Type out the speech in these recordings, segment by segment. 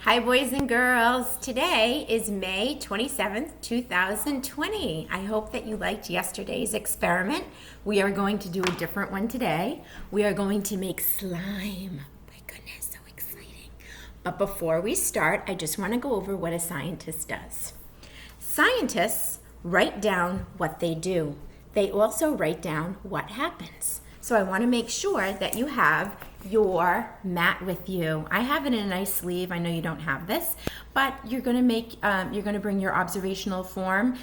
Hi, boys and girls. Today is May 27th, 2020. I hope that you liked yesterday's experiment. We are going to do a different one today. We are going to make slime. My goodness, so exciting. But before we start, I just want to go over what a scientist does. Scientists write down what they do. They also write down what happens. So I want to make sure that you have your mat with you. I have it in a nice sleeve. I know you don't have this, but you're going to bring your observational form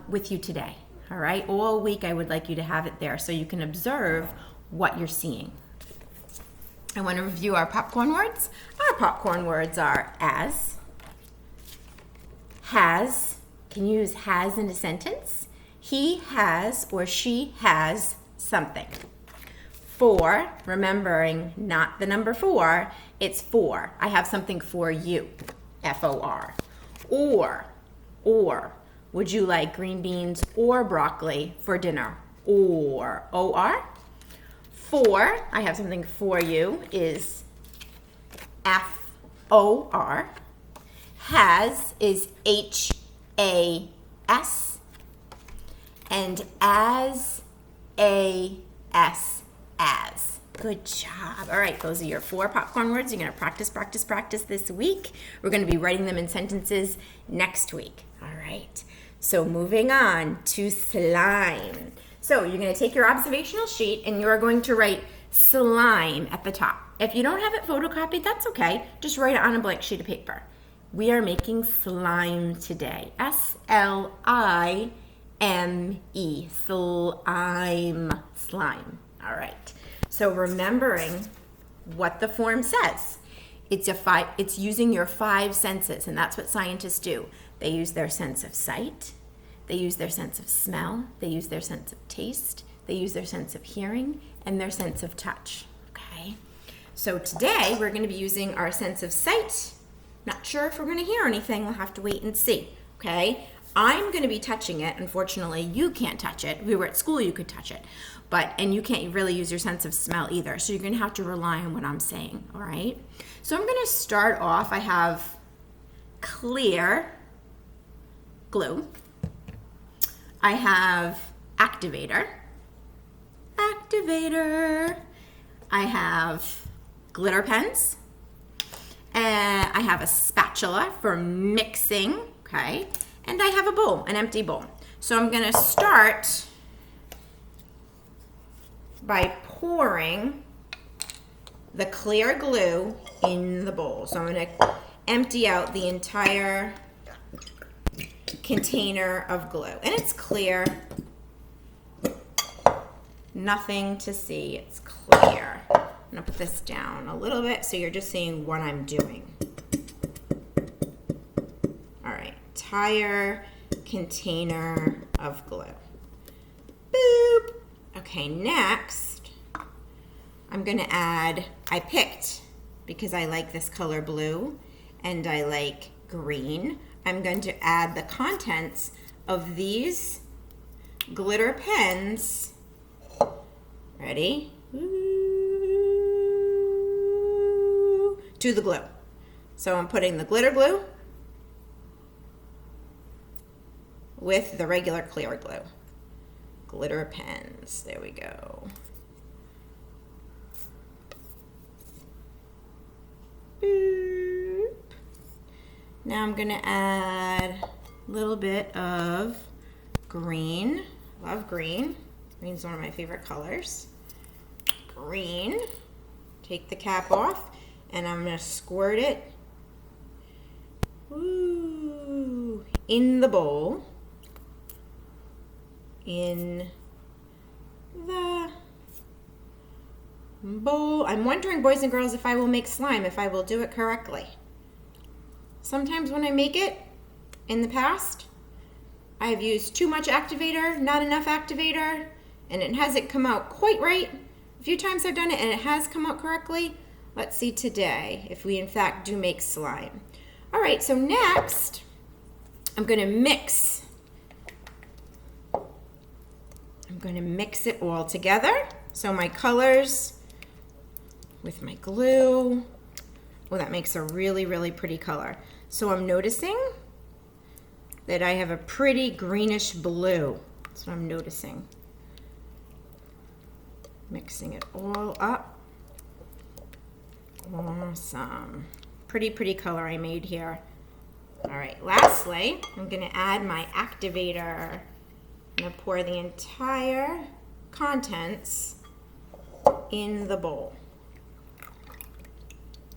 with you today. All right. All week I would like you to have it there so you can observe what you're seeing. I want to review our popcorn words. Our popcorn words are as, has. Can you use has in a sentence? He has or she has something. For, remembering not the number 4, it's for. I have something for you, F-O-R. Or, would you like green beans or broccoli for dinner? Or, O-R. For, I have something for you, is F-O-R. Has is H-A-S. And as, A-S. As. Good job. All right, those are your 4 popcorn words. You're going to practice this week. We're going to be writing them in sentences next week. All right. So moving on to slime. So you're going to take your observational sheet and you're going to write slime at the top. If you don't have it photocopied, that's okay. Just write it on a blank sheet of paper. We are making slime today. S-L-I-M-E. Slime. All right. So remembering what the form says, it's using your 5 senses, and that's what scientists do. They use their sense of sight, they use their sense of smell, they use their sense of taste, they use their sense of hearing, and their sense of touch. Okay. So today we're going to be using our sense of sight. Not sure if we're going to hear anything. We'll have to wait and see. Okay. I'm going to be touching it. Unfortunately, you can't touch it. If we were at school, you could touch it. And you can't really use your sense of smell either. So you're going to have to rely on what I'm saying, all right? So I'm going to start off. I have clear glue. I have activator. I have glitter pens. And I have a spatula for mixing, okay? And I have a bowl, an empty bowl. So I'm going to start by pouring the clear glue in the bowl. So I'm going to empty out the entire container of glue. And it's clear. Nothing to see. It's clear. I'm going to put this down a little bit so you're just seeing what I'm doing. All right. Entire container of glue. Boop. Okay, next, I'm going to add, I picked, because I like this color blue and I like green, I'm going to add the contents of these glitter pens, ready, to the glue. So I'm putting the glitter glue with the regular clear glue. Glitter pens, there we go. Boop. Now I'm gonna add a little bit of green. Love green. Green's one of my favorite colors. Green. Take the cap off and I'm gonna squirt it in the bowl. In the bowl. I'm wondering, boys and girls, if I will make slime, if I will do it correctly. Sometimes when I make it in the past, I've used too much activator, not enough activator, and it hasn't come out quite right. A few times I've done it and it has come out correctly. Let's see today if we in fact do make slime. All right, so next I'm going to mix it all together. So my colors with my glue, Oh, that makes a really, really pretty color. So I'm noticing that I have a pretty greenish blue. That's what I'm noticing. Mixing it all up. Awesome. Pretty, pretty color I made here. All right, lastly, I'm gonna add my activator. I'm gonna pour the entire contents in the bowl.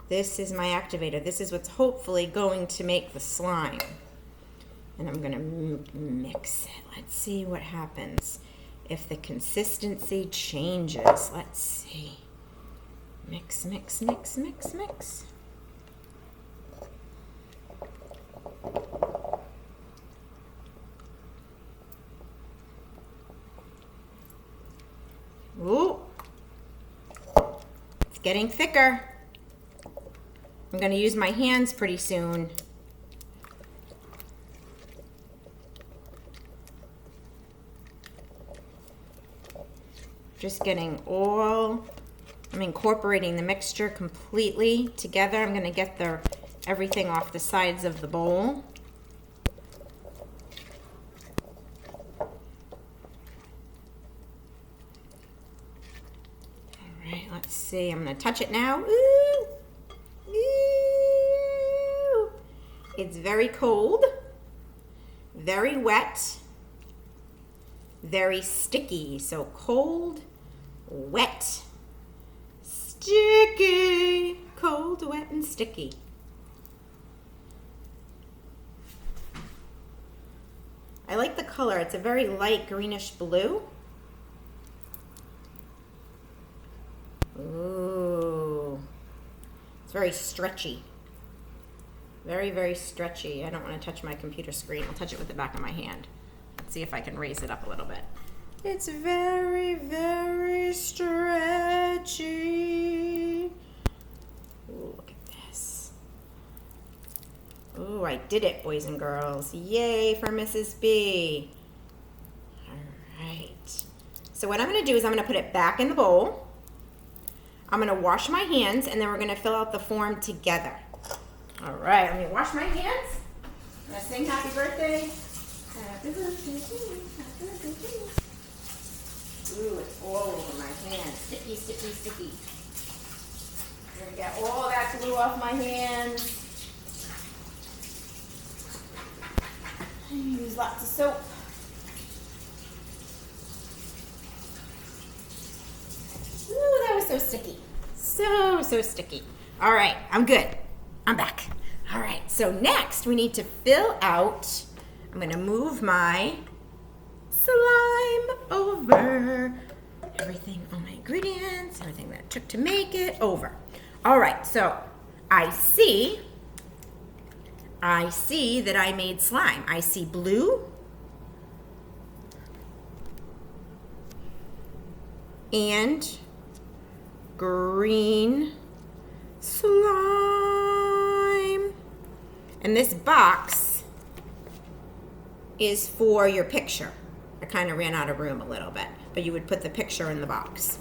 This is my activator. This is what's hopefully going to make the slime. And I'm gonna mix it. Let's see what happens if the consistency changes. Let's see. Mix, mix, mix, mix, mix. Ooh, it's getting thicker. I'm gonna use my hands pretty soon. Just getting I'm incorporating the mixture completely together. I'm gonna get everything off the sides of the bowl. Let's see, I'm gonna touch it now. Ooh. Ooh. It's very cold, very wet, very sticky. So cold, wet, sticky. Cold, wet, and sticky. I like the color. It's a very light greenish blue. Ooh, it's very stretchy. Very, very stretchy. I don't want to touch my computer screen. I'll touch it with the back of my hand. Let's see if I can raise it up a little bit. It's very, very stretchy. Ooh, look at this. Ooh, I did it, boys and girls. Yay for Mrs. B. All right. So what I'm going to do is I'm going to put it back in the bowl. I'm gonna wash my hands and then we're gonna fill out the form together. All right, let me wash my hands. I'm gonna sing happy birthday. Happy birthday to you, happy birthday to you. Ooh, it's all over my hands. Sticky, sticky, sticky. I'm gonna get all that glue off my hands. Use lots of soap. Ooh, that was so sticky. So sticky. All right, I'm good. I'm back. All right, so next we need to fill out, I'm gonna move my slime over. Everything, all my ingredients, everything that it took to make it over. All right, so I see that I made slime. I see blue and green slime. And this box is for your picture. I kind of ran out of room a little bit, but you would put the picture in the box.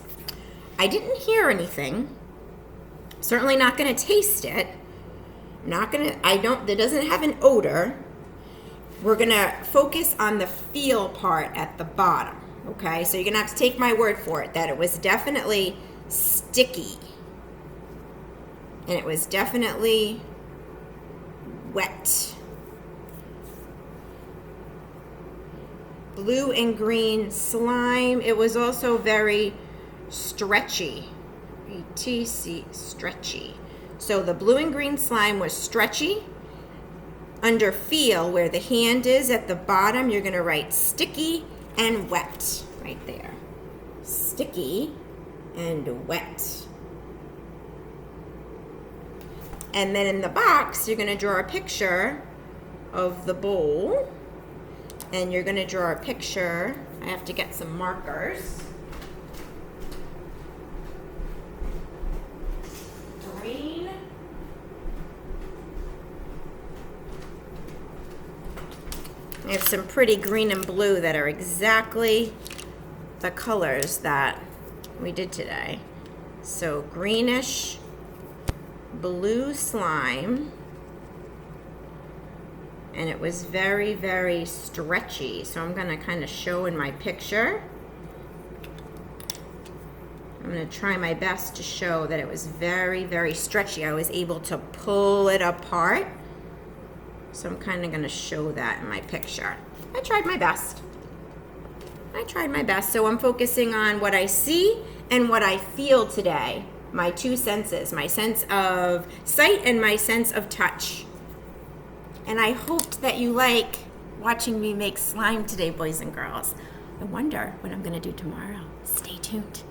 I didn't hear anything. Certainly not going to taste it. It doesn't have an odor. We're going to focus on the feel part at the bottom. Okay, so you're going to have to take my word for it that it was definitely sticky. And it was definitely wet. Blue and green slime. It was also very stretchy. ETC, stretchy. So the blue and green slime was stretchy. Under feel, where the hand is at the bottom, you're going to write sticky and wet right there. Sticky and wet. And then in the box, you're going to draw a picture of the bowl. And you're going to draw a picture. I have to get some markers. Green. I have some pretty green and blue that are exactly the colors that we did today. So greenish, blue slime, and it was very, very stretchy. So I'm gonna kind of show in my picture. I'm gonna try my best to show that it was very, very stretchy. I was able to pull it apart. So I'm kind of gonna show that in my picture. I tried my best. So I'm focusing on what I see and what I feel today. My two senses, my sense of sight and my sense of touch. And I hoped that you like watching me make slime today, boys and girls. I wonder what I'm gonna do tomorrow. Stay tuned.